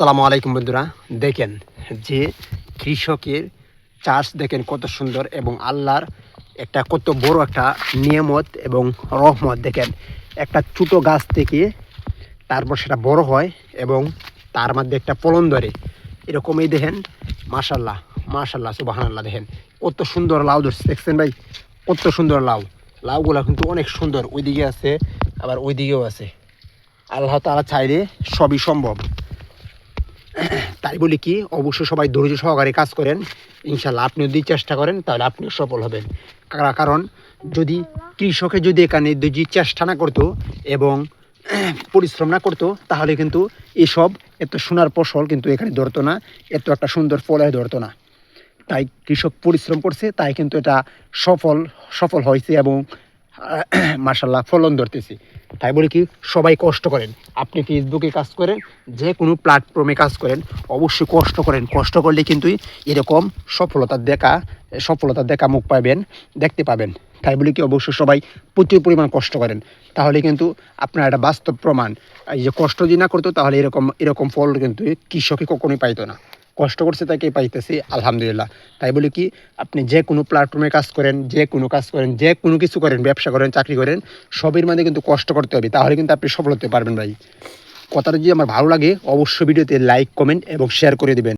আসসালামু আলাইকুম বন্ধুরা, দেখেন যে কৃষকের চাষ দেখেন কত সুন্দর এবং আল্লাহর একটা কত বড় একটা নিয়ামত এবং রহমত। দেখেন একটা ছোটো গাছ থেকে তারপর সেটা বড় হয় এবং তার মধ্যে একটা ফলন ধরে, এরকমই দেখেন। মাশাল্লাহ মাশাল্লাহ সুবহানাল্লাহ, দেখেন কত সুন্দর লাউ ধরছে, দেখছেন ভাই কত সুন্দর লাউ। লাউগুলা কিন্তু অনেক সুন্দর, ওইদিকে আছে আবার ওইদিকেও আছে। আল্লাহ তাআলা চাইলে সবই সম্ভব। তাই বলি কি, অবশ্যই সবাই ধৈর্য সহকারে কাজ করেন, ইনশাল্লাহ আপনি যদি চেষ্টা করেন তাহলে আপনিও সফল হবেন। কারণ যদি কৃষকে যদি এখানে যদি চেষ্টা না করতো এবং পরিশ্রম না করতো তাহলে কিন্তু এসব এত সোনার ফসল কিন্তু এখানে ধরতো না, এত একটা সুন্দর ফলে ধরতো না। তাই কৃষক পরিশ্রম করছে, তাই কিন্তু এটা সফল হয়েছে এবং মাশাল্লাহ ফলন ধরতেছি। তাই বলি কি, সবাই কষ্ট করেন। আপনি ফেসবুকে কাজ করেন, যে কোনো প্ল্যাটফর্মে কাজ করেন, অবশ্যই কষ্ট করেন। কষ্ট করলে কিন্তু এরকম সফলতার দেখা মুখ পাবেন, দেখতে পাবেন। তাই বলি কি, অবশ্যই সবাই প্রচুর পরিমাণ কষ্ট করেন, তাহলে কিন্তু আপনার একটা বাস্তব প্রমাণ। এই যে কষ্ট যদি না করতো তাহলে এরকম ফল কিন্তু কৃষকে কখনোই পাইতো না। কষ্ট করছে তাকে পাইতেছি, আলহামদুলিল্লাহ। তাই বলি কি, আপনি যে কোনো প্ল্যাটফর্মে কাজ করেন, যে কোনো কিছু করেন, ব্যবসা করেন, চাকরি করেন, সবের মধ্যে কিন্তু কষ্ট করতে হবে, তাহলে কিন্তু আপনি সফল হতে পারবেন ভাই। কথাটা যদি আমার ভালো লাগে অবশ্যই ভিডিওতে লাইক, কমেন্ট এবং শেয়ার করে দেবেন।